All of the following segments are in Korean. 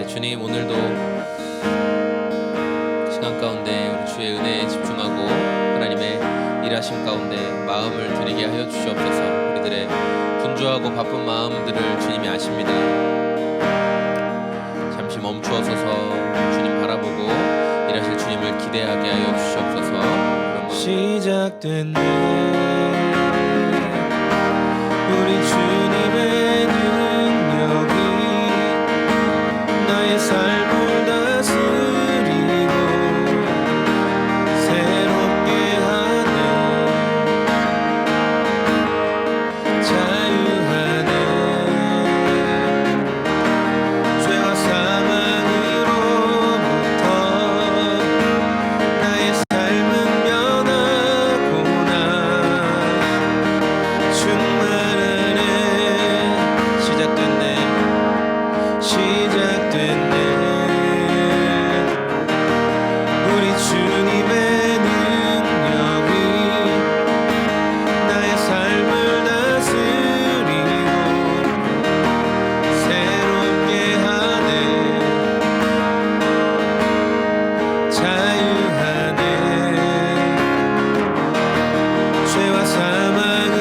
주님, 오늘도 시간 가운데 우리 주의 은혜에 집중하고 하나님의 일하심 가운데 마음을 드리게 하여 주시옵소서. 우리들의 분주하고 바쁜 마음들을 주님이 아십니다. 잠시 멈추어서서 주님 바라보고 일하실 주님을 기대하게 하여 주시옵소서. 시작된 일, 우리 주님의 능력이 나의 삶을 다스리고 새롭게 하네, 자유하네. 죄와 사망으로부터 나의 삶은 변하구나. 충만하네. 시작됐네, 시작됐네. 우리 주님의 능력이 나의 삶을 다스리고 새롭게 하네, 자유하네. 죄와 사망으로부터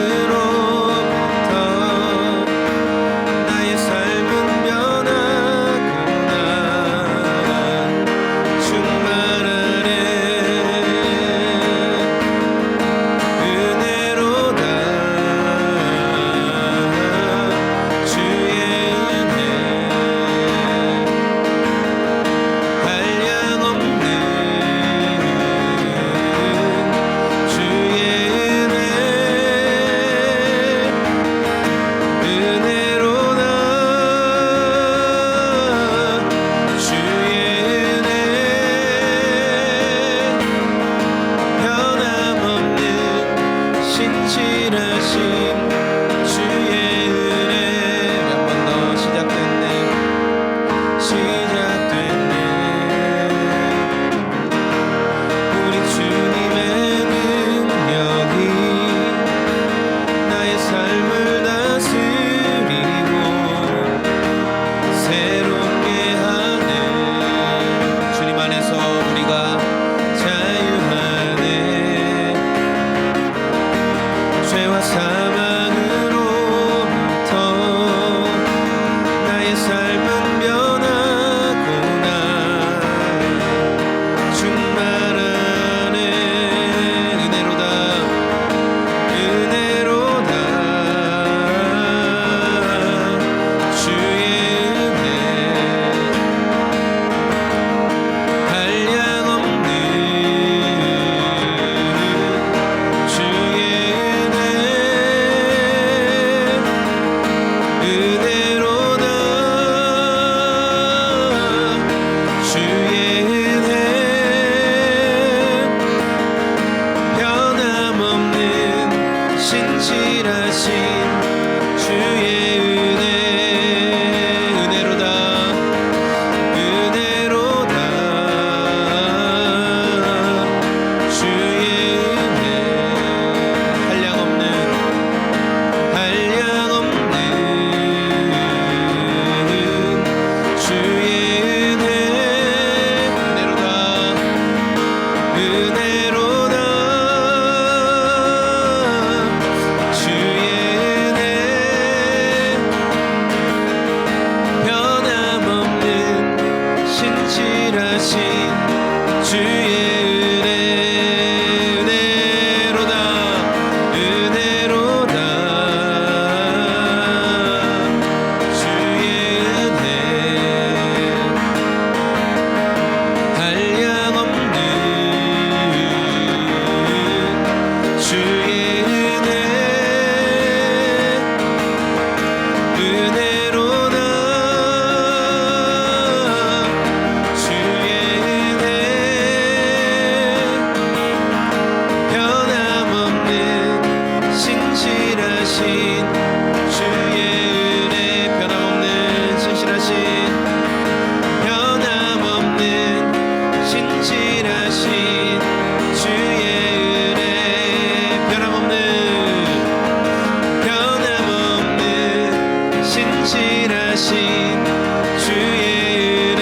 나의 삶은 변하구나. 충만하네. 은혜로다. 주의 은혜 한량없는 주의 은혜, 은혜로다. 주의 은혜 변함없는 신실하신 주의 은혜. 한 번 더. 시작됐네, 시작됐네. 우리 주님의 능력이 나의 삶을 다스리고 새롭게 하네. 주님 안에서 우리가 자유하네. 죄와 사망으로부터 나의 삶은 변하구나. 충만하네. 은혜로다. 은혜로다. 주의 은혜 한량없는 주의 은혜, 은혜로다. 주의 은혜 변함없는 신실하신 주의 은혜, 은혜로다. 은혜로다. 주의 은혜 한량없는 한량없는 주의 은혜, 은혜로다. 은혜로다. 주의 은혜 변함없는 신실하신 주의 은혜, 은혜로다. 은혜로다. 주의 은혜 한량없는 주의 은혜, 은혜로다. 주의 은혜 변함없는 신실하신 주의 은혜, 변함없는 신실하신, 변함없는 신실하신 주의 은혜, 변함없는 신실하신 주의 은혜,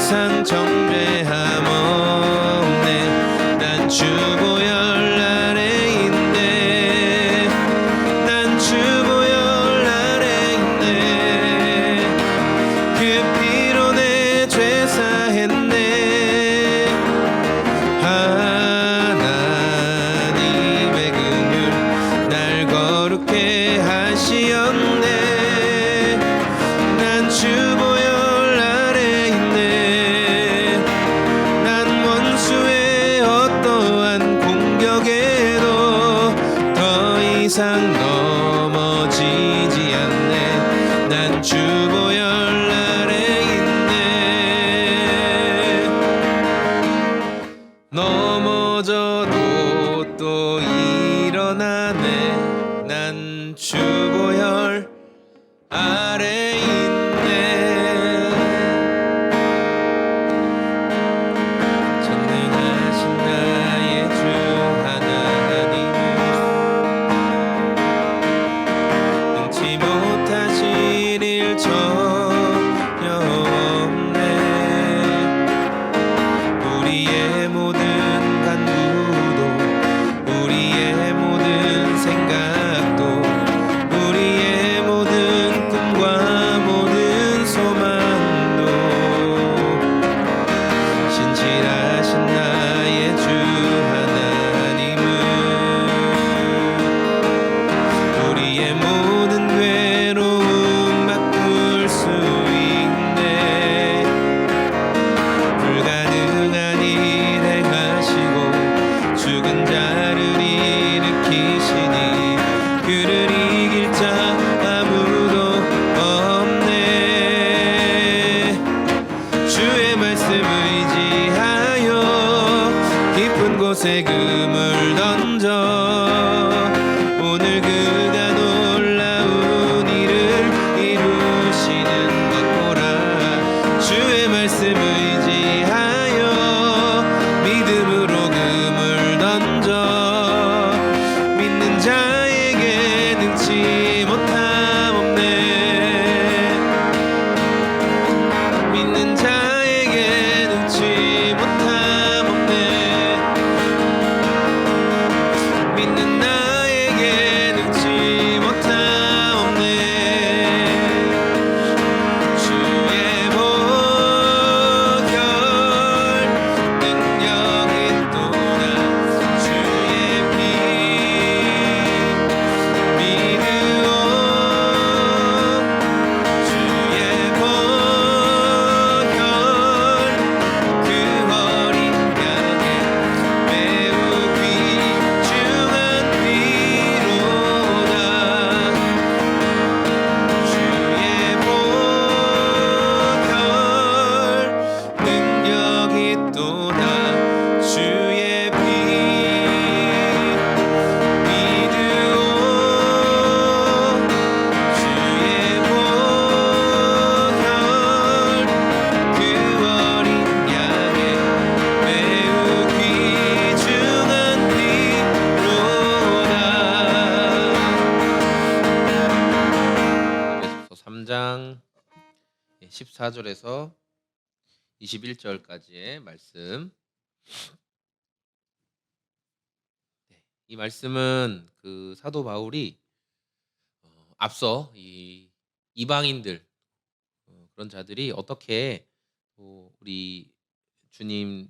이상 정죄함 없네. 난 주보혈 아래 있네. 난 주보혈 아래 있네. 그 피로 내 죄 사했네. 하나님의 긍휼 날 거룩해 하시었네. 난 주보혈 아래 있네. 난 원수의 어떠한 공격에도 더 이상 넘어지지 않네. 난 주보혈 아래 있네. 넘어져도 또 일어나네. 난 주보혈 아래 있네. 전능하신 나의 주 하나님은 능치 못하실 일 전혀 없네. 우리의 모든 간구도 우리의 모든 생각도 우리의 모든 꿈과 모든 소망도 신실하신 나의 주 하나님은 우리의 모든 괴로움 바꿀 수 있네. 불가능한 일 행하시고 죽은 자를 일으키시니 그를 이길 자 아무도 없네. 주의 말씀 의지하여 깊은 곳에 그물 던져 오늘 그가 놀라운 일을 이루시는 것 보라. 주의 말씀 의지하여 믿음으로 그물 던져 믿는 자에게 능치 못함 없네. 믿는 자에게 능치 못함 없네. 믿는 나에게 능치 못함 없네. 주의 보혈 능력이 또다. 주의 피 믿으오. 주의 보혈 그 어린 양의 매우 귀중한 피로다. 주의 보혈 능력이 또다. 주의 피 믿으오. 주의 보혈 그 어린 양의 매우 귀중한 피로다. 에베소서 3장 14절에서 21절까지의 말씀. 이 말씀은 그 사도 바울이 앞서 이 이방인들 그런 자들이 어떻게 우리 주님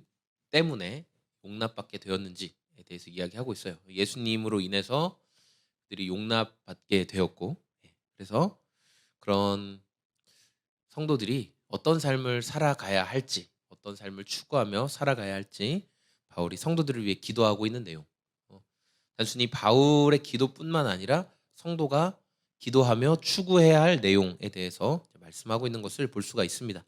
때문에 용납받게 되었는지에 대해서 이야기하고 있어요. 예수님으로 인해서 그들이 용납받게 되었고, 그래서 그런 성도들이 어떤 삶을 살아가야 할지, 어떤 삶을 추구하며 살아가야 할지 바울이 성도들을 위해 기도하고 있는 내용. 단순히 바울의 기도뿐만 아니라 성도가 기도하며 추구해야 할 내용에 대해서 말씀하고 있는 것을 볼 수가 있습니다.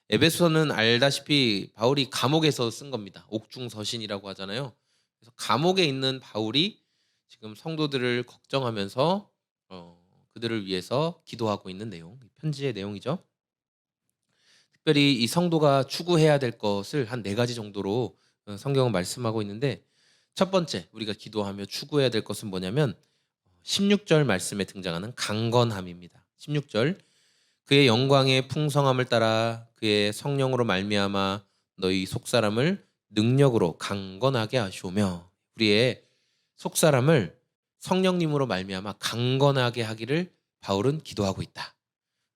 에베소서는 알다시피 바울이 감옥에서 쓴 겁니다. 옥중서신이라고 하잖아요. 그래서 감옥에 있는 바울이 지금 성도들을 걱정하면서 그들을 위해서 기도하고 있는 내용, 편지의 내용이죠. 특별히 이 성도가 추구해야 될 것을 한 4가지 정도로 성경은 말씀하고 있는데, 첫 번째 우리가 기도하며 추구해야 될 것은 뭐냐면 16절 말씀에 등장하는 강건함입니다. 16절, 그의 영광의 풍성함을 따라 그의 성령으로 말미암아 너희 속사람을 능력으로 강건하게 하시오며. 우리의 속사람을 성령님으로 말미암아 강건하게 하기를 바울은 기도하고 있다.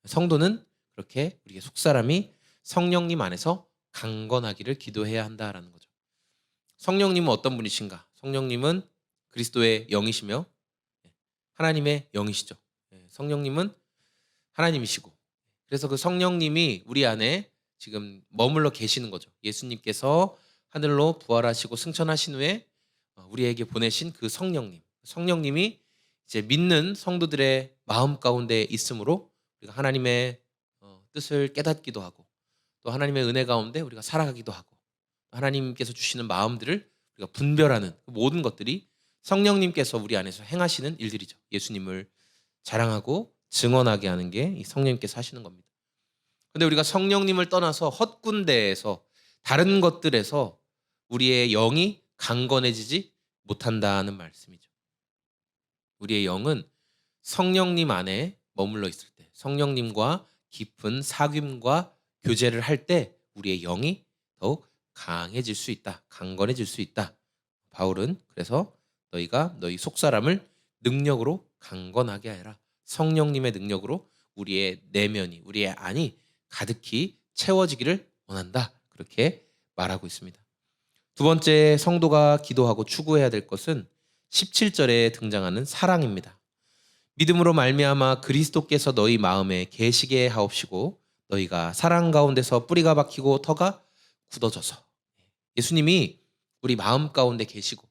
성도는 그렇게 우리의 속사람이 성령님 안에서 강건하기를 기도해야 한다라는 거죠. 성령님은 어떤 분이신가? 성령님은 그리스도의 영이시며 하나님의 영이시죠. 성령님은 하나님이시고, 그래서 그 성령님이 우리 안에 지금 머물러 계시는 거죠. 예수님께서 하늘로 부활하시고 승천하신 후에 우리에게 보내신 그 성령님이 이제 믿는 성도들의 마음 가운데 있으므로 우리가 하나님의 뜻을 깨닫기도 하고, 또 하나님의 은혜 가운데 우리가 살아가기도 하고, 하나님께서 주시는 마음들을 우리가 분별하는 그 모든 것들이 성령님께서 우리 안에서 행하시는 일들이죠. 예수님을 자랑하고 증언하게 하는 게 이 성령님께서 하시는 겁니다. 근데 우리가 성령님을 떠나서 헛군대에서, 다른 것들에서 우리의 영이 강건해지지 못한다는 말씀이죠. 우리의 영은 성령님 안에 머물러 있을 때, 성령님과 깊은 사귐과 교제를 할 때 우리의 영이 더욱 강해질 수 있다, 강건해질 수 있다. 바울은 그래서 너희가 너희 속사람을 능력으로 강건하게 하라. 성령님의 능력으로 우리의 내면이, 우리의 안이 가득히 채워지기를 원한다. 그렇게 말하고 있습니다. 두 번째, 성도가 기도하고 추구해야 될 것은 17절에 등장하는 사랑입니다. 믿음으로 말미암아 그리스도께서 너희 마음에 계시게 하옵시고 너희가 사랑 가운데서 뿌리가 박히고 터가 굳어져서. 예수님이 우리 마음 가운데 계시고,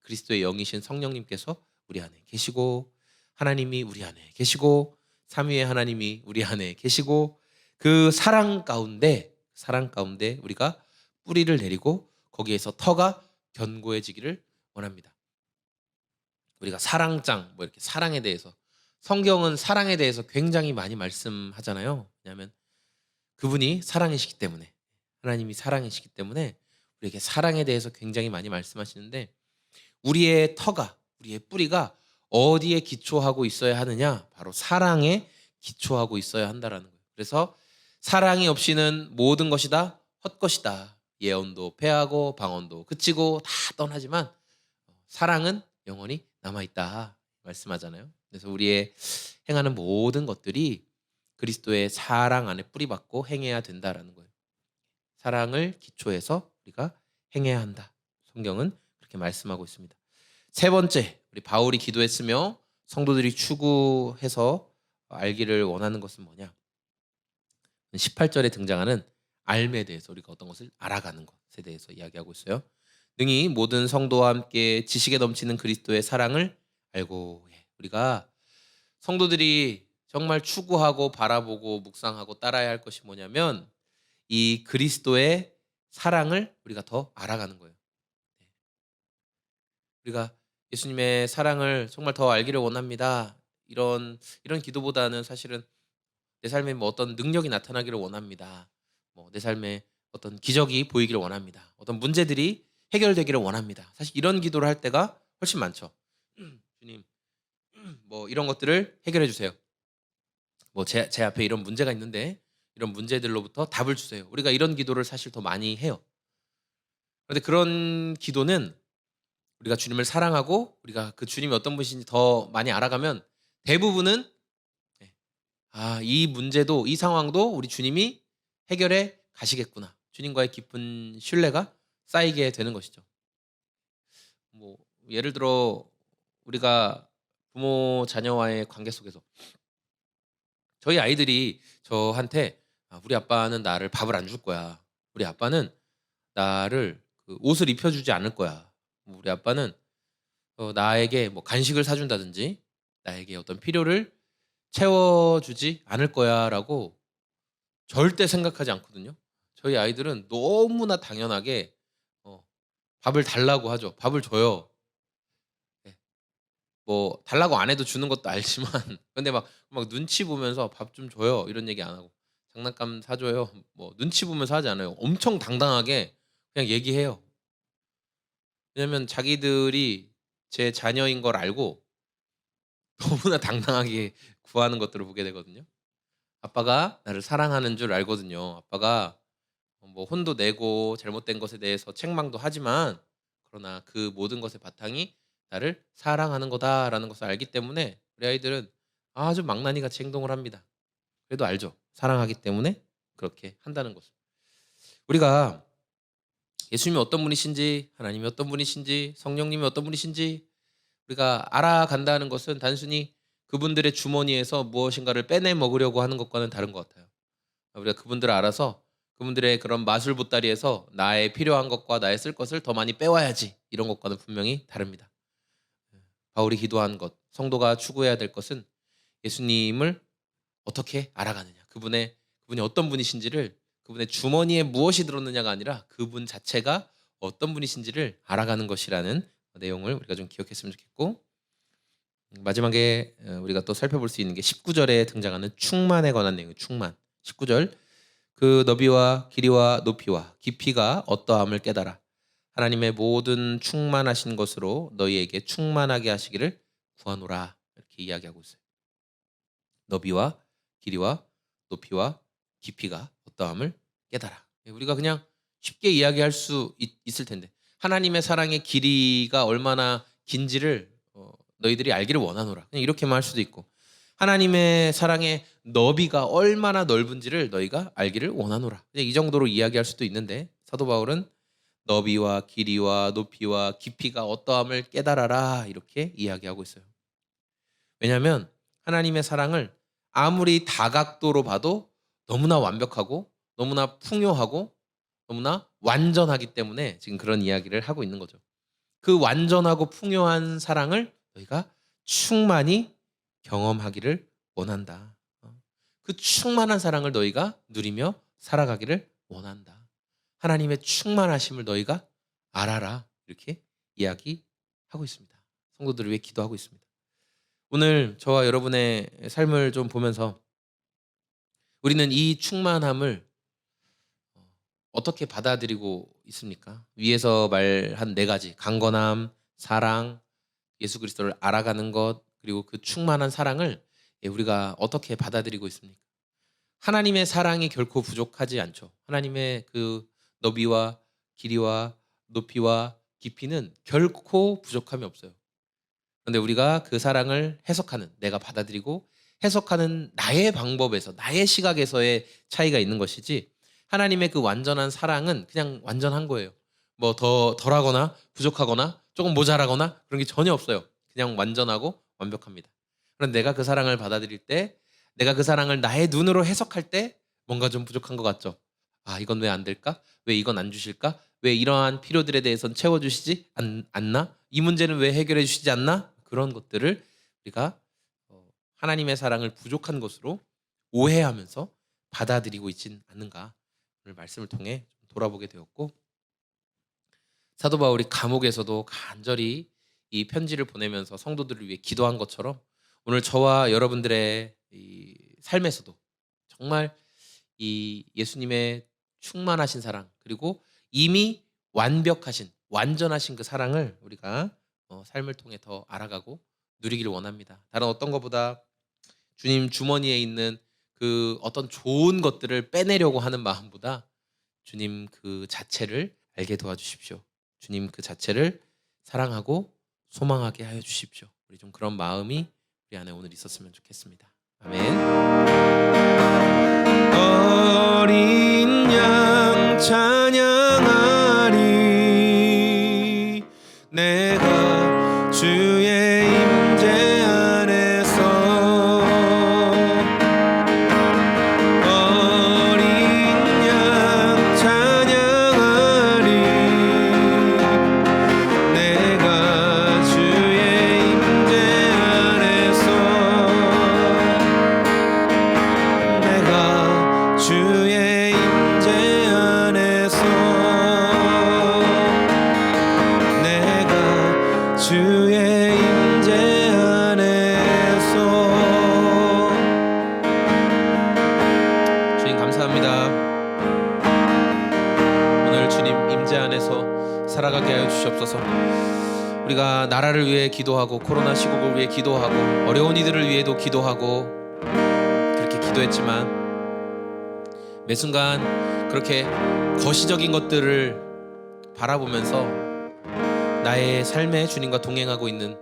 그리스도의 영이신 성령님께서 우리 안에 계시고, 하나님이 우리 안에 계시고, 삼위의 하나님이 우리 안에 계시고, 그 사랑 가운데 우리가 뿌리를 내리고 거기에서 터가 견고해지기를 원합니다. 우리가 사랑장, 뭐 이렇게 사랑에 대해서, 성경은 사랑에 대해서 굉장히 많이 말씀하잖아요. 왜냐하면 그분이 사랑이시기 때문에, 하나님이 사랑이시기 때문에 우리에게 사랑에 대해서 굉장히 많이 말씀하시는데, 우리의 터가, 우리의 뿌리가 어디에 기초하고 있어야 하느냐? 바로 사랑에 기초하고 있어야 한다라는 거예요. 그래서 사랑이 없이는 모든 것이 다 헛것이다. 예언도 패하고 방언도 그치고 다 떠나지만 사랑은 영원히 남아있다 말씀하잖아요. 그래서 우리의 행하는 모든 것들이 그리스도의 사랑 안에 뿌리박고 행해야 된다라는 거예요. 사랑을 기초해서 우리가 행해야 한다. 성경은 그렇게 말씀하고 있습니다. 세 번째, 우리 바울이 기도했으며 성도들이 추구해서 알기를 원하는 것은 뭐냐? 18절에 등장하는 알에 대해서, 우리가 어떤 것을 알아가는 것에 대해서 이야기하고 있어요. 능히 모든 성도와 함께 지식에 넘치는 그리스도의 사랑을 알고. 우리가 성도들이 정말 추구하고 바라보고 묵상하고 따라야 할 것이 뭐냐면 이 그리스도의 사랑을 우리가 더 알아가는 거예요. 우리가 예수님의 사랑을 정말 더 알기를 원합니다. 이런 기도보다는 사실은 내 삶에 뭐 어떤 능력이 나타나기를 원합니다. 뭐 내 삶에 어떤 기적이 보이기를 원합니다. 어떤 문제들이 해결되기를 원합니다. 사실 이런 기도를 할 때가 훨씬 많죠. 주님, 뭐 이런 것들을 해결해 주세요. 뭐 제 앞에 이런 문제가 있는데 이런 문제들로부터 답을 주세요. 우리가 이런 기도를 사실 더 많이 해요. 그런데 그런 기도는 우리가 주님을 사랑하고 우리가 그 주님이 어떤 분이신지 더 많이 알아가면 대부분은 이 문제도, 이 상황도 우리 주님이 해결해 가시겠구나. 주님과의 깊은 신뢰가 쌓이게 되는 것이죠. 뭐 예를 들어 우리가 부모 자녀와의 관계 속에서 저희 아이들이 저한테 우리 아빠는 나를 밥을 안 줄 거야. 우리 아빠는 나를 그 옷을 입혀주지 않을 거야. 우리 아빠는 나에게 뭐 간식을 사준다든지 나에게 어떤 필요를 채워주지 않을 거야라고 절대 생각하지 않거든요. 저희 아이들은 너무나 당연하게 밥을 달라고 하죠. 밥을 줘요. 네. 뭐 달라고 안 해도 주는 것도 알지만 근데 막 눈치 보면서 밥 좀 줘요 이런 얘기 안 하고, 장난감 사줘요 뭐 눈치 보면서 하지 않아요. 엄청 당당하게 그냥 얘기해요. 왜냐면 자기들이 제 자녀인 걸 알고 너무나 당당하게 구하는 것들을 보게 되거든요. 아빠가 나를 사랑하는 줄 알거든요. 아빠가 뭐 혼도 내고 잘못된 것에 대해서 책망도 하지만 그러나 그 모든 것의 바탕이 나를 사랑하는 거다라는 것을 알기 때문에 우리 아이들은 아주 망나니같이 행동을 합니다. 그래도 알죠. 사랑하기 때문에 그렇게 한다는 것을. 우리가 예수님이 어떤 분이신지, 하나님이 어떤 분이신지, 성령님이 어떤 분이신지 우리가 알아간다는 것은 단순히 그분들의 주머니에서 무엇인가를 빼내 먹으려고 하는 것과는 다른 것 같아요. 우리가 그분들을 알아서 그분들의 그런 마술 보따리에서 나의 필요한 것과 나의 쓸 것을 더 많이 빼와야지, 이런 것과는 분명히 다릅니다. 바울이 기도한 것, 성도가 추구해야 될 것은 예수님을 어떻게 알아가느냐, 그분이 어떤 분이신지를, 그분의 주머니에 무엇이 들었느냐가 아니라 그분 자체가 어떤 분이신지를 알아가는 것이라는 내용을 우리가 좀 기억했으면 좋겠고, 마지막에 우리가 또 살펴볼 수 있는 게 19절에 등장하는 충만에 관한 내용이에요. 충만. 19절, 그 너비와 길이와 높이와 깊이가 어떠함을 깨달아 하나님의 모든 충만하신 것으로 너희에게 충만하게 하시기를 구하노라, 이렇게 이야기하고 있어요. 너비와 길이와 높이와 깊이가 어떠함을 깨달아. 우리가 그냥 쉽게 이야기할 수 있을 텐데, 하나님의 사랑의 길이가 얼마나 긴지를 너희들이 알기를 원하노라, 그냥 이렇게만 할 수도 있고, 하나님의 사랑의 너비가 얼마나 넓은지를 너희가 알기를 원하노라, 그냥 이 정도로 이야기할 수도 있는데, 사도 바울은 너비와 길이와 높이와 깊이가 어떠함을 깨달아라, 이렇게 이야기하고 있어요. 왜냐하면 하나님의 사랑을 아무리 다각도로 봐도 너무나 완벽하고 너무나 풍요하고 너무나 완전하기 때문에 지금 그런 이야기를 하고 있는 거죠. 그 완전하고 풍요한 사랑을 너희가 충만히 경험하기를 원한다. 그 충만한 사랑을 너희가 누리며 살아가기를 원한다. 하나님의 충만하심을 너희가 알아라, 이렇게 이야기하고 있습니다. 성도들을 위해 기도하고 있습니다. 오늘 저와 여러분의 삶을 좀 보면서 우리는 이 충만함을 어떻게 받아들이고 있습니까? 위에서 말한 4가지, 강건함, 사랑, 예수 그리스도를 알아가는 것, 그리고 그 충만한 사랑을 우리가 어떻게 받아들이고 있습니까? 하나님의 사랑이 결코 부족하지 않죠. 하나님의 그 너비와 길이와 높이와 깊이는 결코 부족함이 없어요. 그런데 우리가 그 사랑을 해석하는, 내가 받아들이고 해석하는 나의 방법에서, 나의 시각에서의 차이가 있는 것이지, 하나님의 그 완전한 사랑은 그냥 완전한 거예요. 뭐 덜하거나 부족하거나 조금 모자라거나 그런 게 전혀 없어요. 그냥 완전하고 완벽합니다. 그런데 내가 그 사랑을 받아들일 때, 내가 그 사랑을 나의 눈으로 해석할 때 뭔가 좀 부족한 것 같죠. 아, 이건 왜 안 될까? 왜 이건 안 주실까? 왜 이러한 필요들에 대해서는 채워주시지 않나? 이 문제는 왜 해결해 주시지 않나? 그런 것들을 우리가 하나님의 사랑을 부족한 것으로 오해하면서 받아들이고 있진 않는가, 오늘 말씀을 통해 돌아보게 되었고, 사도 바울이 감옥에서도 간절히 이 편지를 보내면서 성도들을 위해 기도한 것처럼 오늘 저와 여러분들의 이 삶에서도 정말 이 예수님의 충만하신 사랑, 그리고 이미 완벽하신, 완전하신 그 사랑을 우리가 삶을 통해 더 알아가고 누리기를 원합니다. 다른 어떤 것보다 주님 주머니에 있는 그 어떤 좋은 것들을 빼내려고 하는 마음보다 주님 그 자체를 알게 도와주십시오. 주님 그 자체를 사랑하고 소망하게 하여 주십시오. 우리 좀 그런 마음이 우리 안에 오늘 있었으면 좋겠습니다. 아멘. 어린 양 찬양하리, 내가 주의 임재 안에서. 어린 양 찬양하리, 내가 주의 임재 안에서. 내가 주의 임재 안에서. 내가 주의 임재 안에서. 주님 감사합니다. 오늘 주님 임재 안에서 살아가게 하여 주시옵소서. 우리가 나라를 위해 기도하고 코로나 시국을 위해 기도하고 어려운 이들을 위해도 기도하고 그렇게 기도했지만 매 순간 그렇게 거시적인 것들을 바라보면서 나의 삶에 주님과 동행하고 있는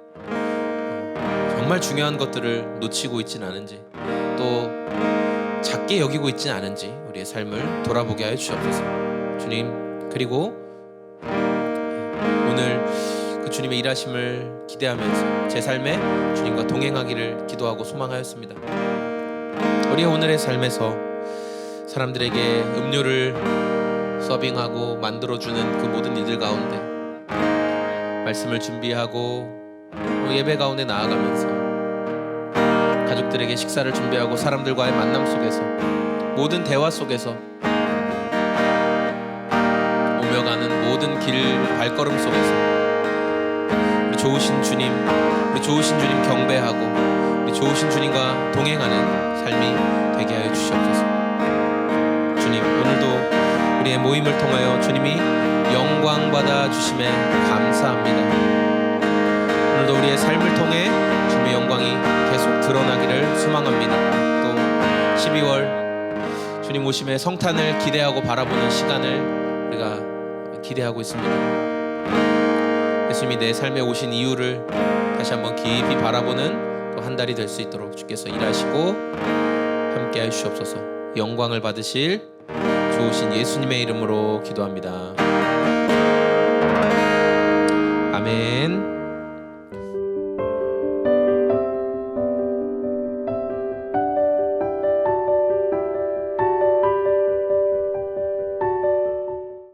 정말 중요한 것들을 놓치고 있진 않은지, 또 작게 여기고 있진 않은지 우리의 삶을 돌아보게 하여 주시옵소서. 주님, 그리고 오늘 그 주님의 일하심을 기대하면서 제 삶에 주님과 동행하기를 기도하고 소망하였습니다. 우리의 오늘의 삶에서 사람들에게 음료를 서빙하고 만들어주는 그 모든 일들 가운데, 말씀을 준비하고 예배 가운데 나아가면서 가족들에게 식사를 준비하고 사람들과의 만남 속에서, 모든 대화 속에서, 오며 가는 모든 길 발걸음 속에서 우리 좋으신 주님 경배하고 우리 좋으신 주님과 동행하는 삶이 되게 하여 주시옵소서. 주님, 오늘도 우리의 모임을 통하여 주님이 영광 받아 주심에 감사합니다. 오늘도 우리의 삶을 통해 주님의 영광이 계속 드러나기를 소망합니다. 또 12월 주님 오심의 성탄을 기대하고 바라보는 시간을 우리가 기대하고 있습니다. 예수님이 내 삶에 오신 이유를 다시 한번 깊이 바라보는 또 한 달이 될 수 있도록 주께서 일하시고 함께 하시옵소서. 영광을 받으실 좋으신 예수님의 이름으로 기도합니다. 아멘.